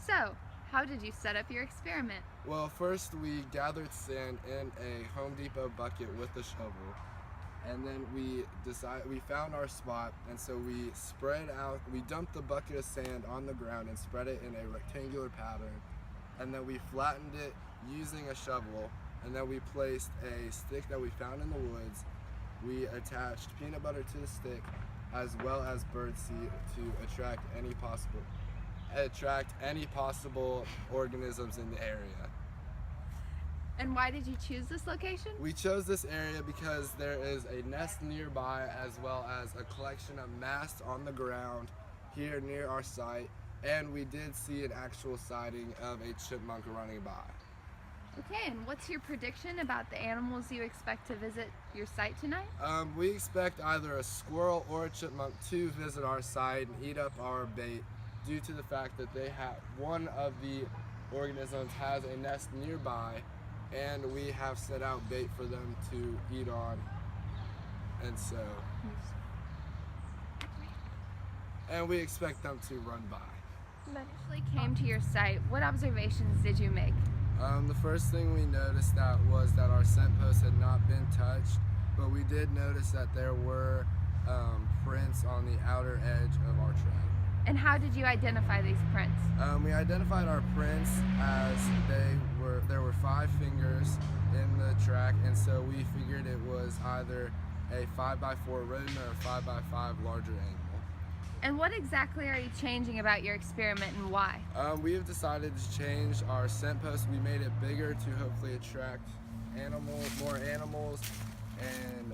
So, how did you set up your experiment? Well, first we gathered sand in a Home Depot bucket with a shovel, and then we found our spot, and so we dumped the bucket of sand on the ground and spread it in a rectangular pattern, and then we flattened it using a shovel, and then we placed a stick that we found in the woods. We attached peanut butter to the stick as well as birdseed to attract any possible organisms in the area. And why did you choose this location? We chose this area because there is a nest nearby as well as a collection of masts on the ground here near our site, and we did see an actual sighting of a chipmunk running by. Okay, and what's your prediction about the animals you expect to visit your site tonight? We expect either a squirrel or a chipmunk to visit our site and eat up our bait due to the fact that one of the organisms has a nest nearby, and we have set out bait for them to eat on, and we expect them to run by. When you initially came to your site, what observations did you make? The first thing we noticed was that our scent post had not been touched, but we did notice that there were prints on the outer edge of our track. And how did you identify these prints? We identified our prints as there were 5 fingers in the track, and so we figured it was either a 5x4 rodent or a 5x5 larger animal. And what exactly are you changing about your experiment and why? We have decided to change our scent post. We made it bigger to hopefully attract more animals, and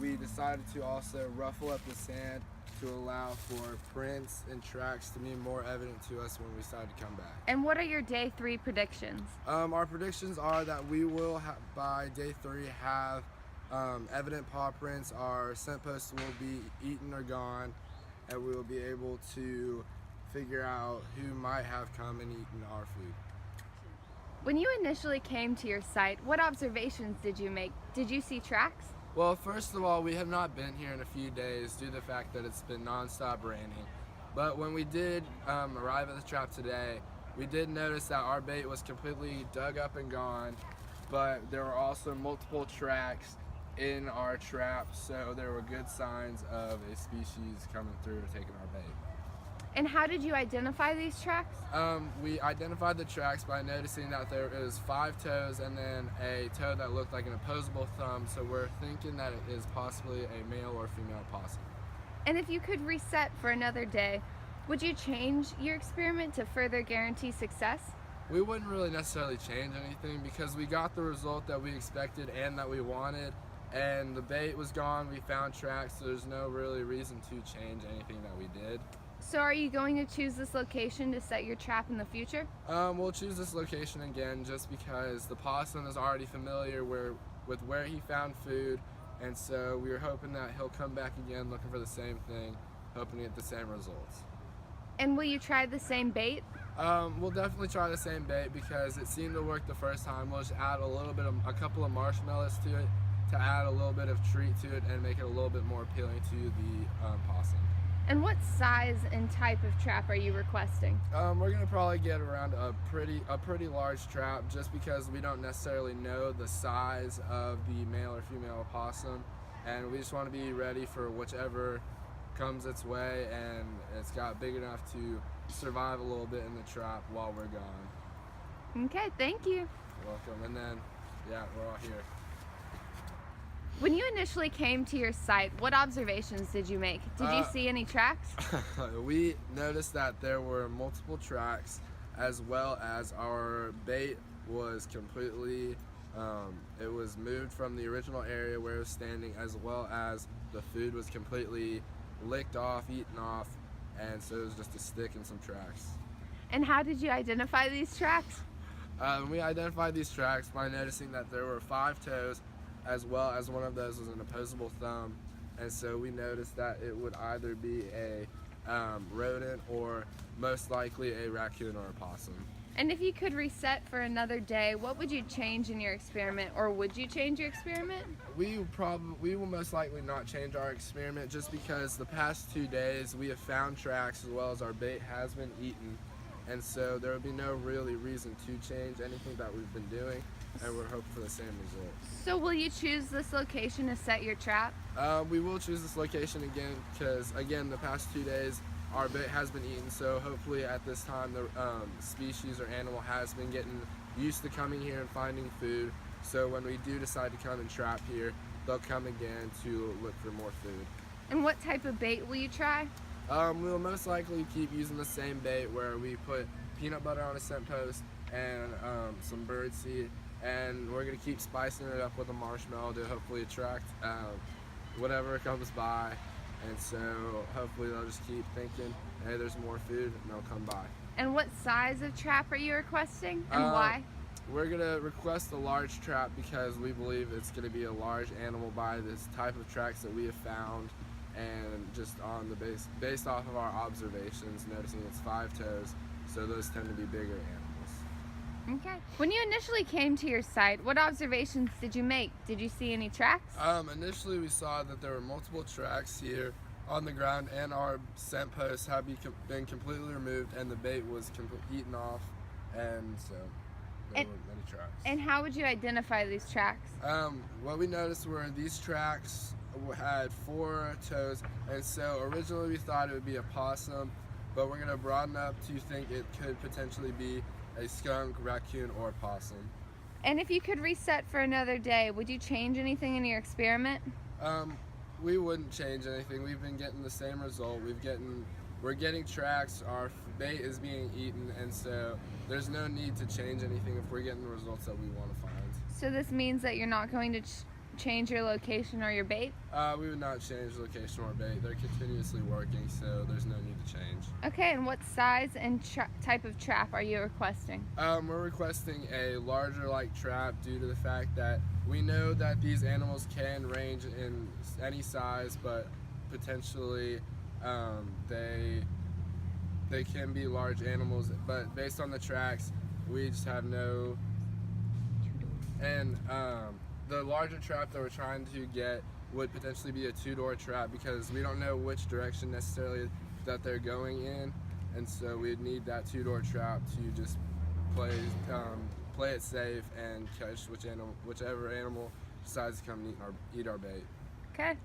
we decided to also ruffle up the sand to allow for prints and tracks to be more evident to us when we decide to come back. And what are your day 3 predictions? Our predictions are that we will, by day 3, have evident paw prints. Our scent posts will be eaten or gone, and we will be able to figure out who might have come and eaten our food. When you initially came to your site, what observations did you make? Did you see tracks? Well, first of all, we have not been here in a few days due to the fact that it's been nonstop raining. But when we did arrive at the trap today, we did notice that our bait was completely dug up and gone, but there were also multiple tracks in our trap, so there were good signs of a species coming through and taking our bait. And how did you identify these tracks? We identified the tracks by noticing that there is 5 toes and then a toe that looked like an opposable thumb, so we're thinking that it is possibly a male or female possum. And if you could reset for another day, would you change your experiment to further guarantee success? We wouldn't really necessarily change anything because we got the result that we expected and that we wanted, and the bait was gone, we found tracks, so there's no really reason to change anything that we did. So are you going to choose this location to set your trap in the future? We'll choose this location again just because the possum is already familiar with where he found food, and so we were hoping that he'll come back again looking for the same thing, hoping to get the same results. And will you try the same bait? We'll definitely try the same bait because it seemed to work the first time. We'll just add a couple of marshmallows to it to add a little bit of treat to it and make it a little bit more appealing to the possum. And what size and type of trap are you requesting? We're gonna probably get around a pretty large trap just because we don't necessarily know the size of the male or female opossum, and we just want to be ready for whichever comes its way, and it's got big enough to survive a little bit in the trap while we're gone. Okay, thank you. You're welcome. And then, yeah, we're all here. When you initially came to your site, what observations did you make? Did you see any tracks? We noticed that there were multiple tracks, as well as our bait was completely, it was moved from the original area where it was standing, as well as the food was completely licked off, eaten off, and so it was just a stick and some tracks. And how did you identify these tracks? We identified these tracks by noticing that there were 5 toes, as well as one of those was an opposable thumb, and so we noticed that it would either be a rodent or most likely a raccoon or a possum. And if you could reset for another day, what would you change in your experiment, or would you change your experiment? We will most likely not change our experiment just because the past 2 days we have found tracks as well as our bait has been eaten, and so there would be no really reason to change anything that we've been doing, and we're hoping for the same result. So will you choose this location to set your trap? We will choose this location again because, again, the past 2 days our bait has been eaten, so hopefully at this time the species or animal has been getting used to coming here and finding food, so when we do decide to come and trap here, they'll come again to look for more food. And what type of bait will you try? We'll most likely keep using the same bait where we put peanut butter on a scent post and some bird seed, and we're going to keep spicing it up with a marshmallow to hopefully attract whatever comes by, and so hopefully they'll just keep thinking, hey, there's more food, and they'll come by. And what size of trap are you requesting, and why? We're going to request a large trap because we believe it's going to be a large animal by this type of tracks that we have found, and just on the based off of our observations, noticing it's 5 toes, so those tend to be bigger animals. Okay. When you initially came to your site, what observations did you make? Did you see any tracks? Initially we saw that there were multiple tracks here on the ground, and our scent posts have been completely removed, and the bait was eaten off, and so there were many tracks. And how would you identify these tracks? What we noticed were these tracks had 4 toes, and so originally we thought it would be a possum, but we're going to broaden up to think it could potentially be a skunk, raccoon, or possum. And if you could reset for another day, would you change anything in your experiment? We wouldn't change anything. We've been getting the same result. We're getting tracks, our bait is being eaten, and so there's no need to change anything if we're getting the results that we want to find. So this means that you're not going to change your location or your bait? We would not change the location or bait. They're continuously working, so there's no need to change. Okay, and what size and type of trap are you requesting? We're requesting a larger trap due to the fact that we know that these animals can range in any size, but potentially they can be large animals, but based on the tracks, we just have no. And the larger trap that we're trying to get would potentially be a 2-door trap because we don't know which direction necessarily that they're going in, and so we'd need that 2-door trap to just play it safe and catch whichever animal decides to come and eat our bait. Okay.